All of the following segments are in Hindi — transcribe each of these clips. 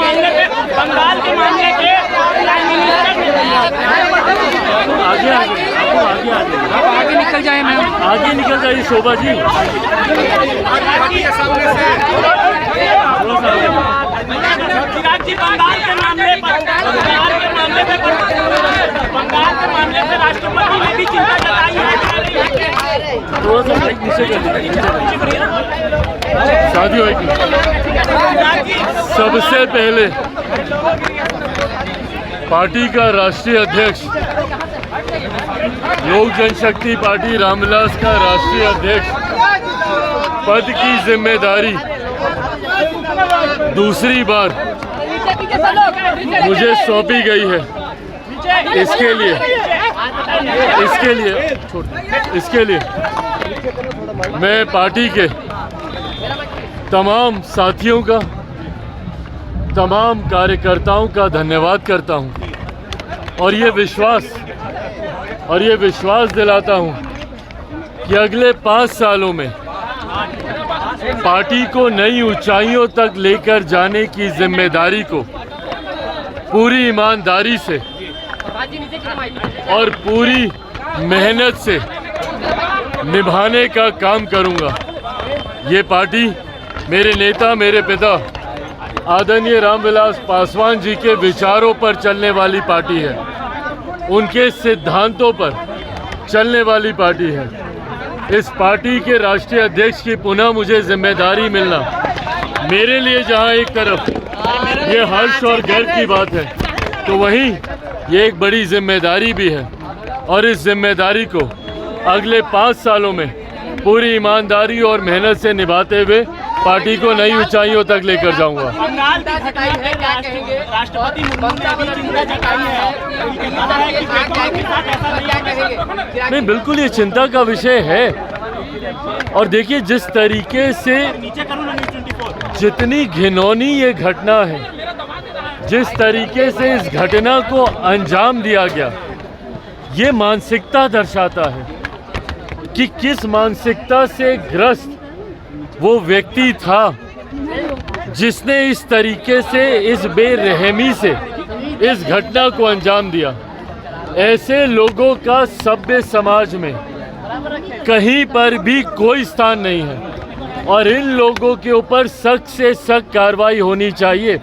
मामले पे, बंगाल के मामले पे आगे आगे निकल जाए मैम, आगे निकल जाइए शोभा जी। चिराग जी, बंगाल के मामले पे राष्ट्रपति ने भी चिंता जताई है। थोड़ा सा माइक नीचे कर दीजिए। शादी होगी। सबसे पहले पार्टी का राष्ट्रीय अध्यक्ष, लोक जनशक्ति पार्टी रामविलास का राष्ट्रीय अध्यक्ष पद की जिम्मेदारी दूसरी बार मुझे सौंपी गई है। इसके लिए मैं पार्टी के तमाम साथियों का, तमाम कार्यकर्ताओं का धन्यवाद करता हूं और ये विश्वास दिलाता हूं कि अगले 5 सालों में पार्टी को नई ऊंचाइयों तक लेकर जाने की जिम्मेदारी को पूरी ईमानदारी से और पूरी मेहनत से निभाने का काम करूंगा। ये पार्टी मेरे नेता, मेरे पिता आदरणीय रामविलास पासवान जी के विचारों पर चलने वाली पार्टी है, उनके सिद्धांतों पर चलने वाली पार्टी है। इस पार्टी के राष्ट्रीय अध्यक्ष की पुनः मुझे जिम्मेदारी मिलना मेरे लिए जहां एक तरफ ये हर्ष और गर्व की बात है, तो वहीं ये एक बड़ी जिम्मेदारी भी है और इस जिम्मेदारी को अगले 5 सालों में पूरी ईमानदारी और मेहनत से निभाते हुए पार्टी को नई ऊंचाइयों तक लेकर जाऊंगा। बंगाल की घटना है, राष्ट्रपति मुर्मू ने भी चिंता जताई है, कहा है कि बेटों के साथ ऐसा नहीं। नहीं, बिल्कुल ये चिंता का विषय है। और देखिए, जिस तरीके से जितनी घिनौनी ये घटना है, जिस तरीके से इस घटना को अंजाम दिया गया, ये मानसिकता दर्शाता है कि किस मानसिकता से ग्रस्त वो व्यक्ति था जिसने इस तरीके से, इस बेरहमी से इस घटना को अंजाम दिया। ऐसे लोगों का सभ्य समाज में कहीं पर भी कोई स्थान नहीं है और इन लोगों के ऊपर सख्त से सख्त कार्रवाई होनी चाहिए।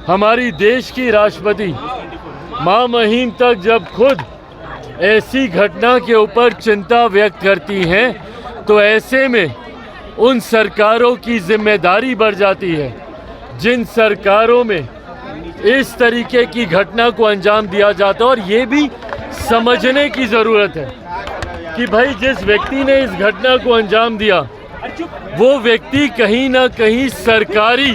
हमारी देश की राष्ट्रपति मां महिम तक जब खुद ऐसी घटना के ऊपर चिंता व्यक्त करती हैं, तो ऐसे में उन सरकारों की जिम्मेदारी बढ़ जाती है जिन सरकारों में इस तरीके की घटना को अंजाम दिया जाता है। और ये भी समझने की ज़रूरत है कि भाई, जिस व्यक्ति ने इस घटना को अंजाम दिया, वो व्यक्ति कहीं ना कहीं सरकारी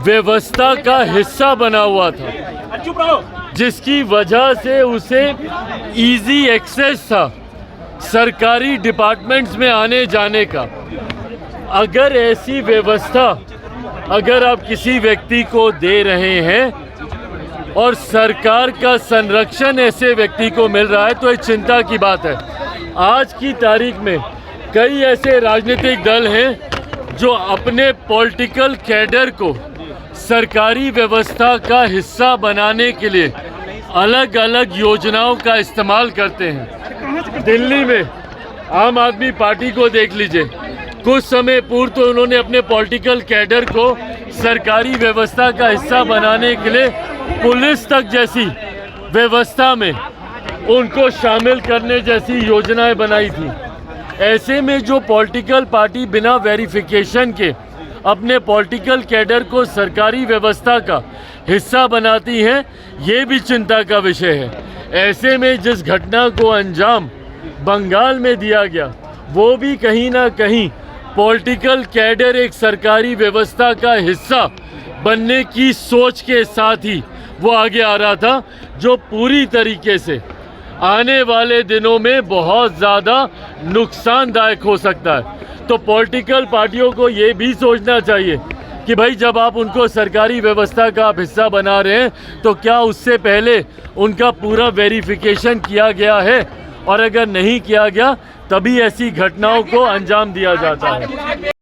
व्यवस्था का हिस्सा बना हुआ था, जिसकी वजह से उसे इजी एक्सेस था सरकारी डिपार्टमेंट्स में आने जाने का। अगर ऐसी व्यवस्था अगर आप किसी व्यक्ति को दे रहे हैं और सरकार का संरक्षण ऐसे व्यक्ति को मिल रहा है, तो ये चिंता की बात है। आज की तारीख में कई ऐसे राजनीतिक दल हैं जो अपने पॉलिटिकल कैडर को सरकारी व्यवस्था का हिस्सा बनाने के लिए अलग अलग योजनाओं का इस्तेमाल करते हैं। दिल्ली में आम आदमी पार्टी को देख लीजिए, कुछ समय पूर्व तो उन्होंने अपने पॉलिटिकल कैडर को सरकारी व्यवस्था का हिस्सा बनाने के लिए पुलिस तक जैसी व्यवस्था में उनको शामिल करने जैसी योजनाएं बनाई थी। ऐसे में जो पॉलिटिकल पार्टी बिना वेरिफिकेशन के अपने पॉलिटिकल कैडर को सरकारी व्यवस्था का हिस्सा बनाती हैं, ये भी चिंता का विषय है। ऐसे में जिस घटना को अंजाम बंगाल में दिया गया, वो भी कहीं ना कहीं पॉलिटिकल कैडर एक सरकारी व्यवस्था का हिस्सा बनने की सोच के साथ ही वो आगे आ रहा था, जो पूरी तरीके से आने वाले दिनों में बहुत ज़्यादा नुकसानदायक हो सकता है। तो पॉलिटिकल पार्टियों को ये भी सोचना चाहिए कि भाई, जब आप उनको सरकारी व्यवस्था का आप हिस्सा बना रहे हैं, तो क्या उससे पहले उनका पूरा वेरिफिकेशन किया गया है, और अगर नहीं किया गया तभी ऐसी घटनाओं को अंजाम दिया जाता है।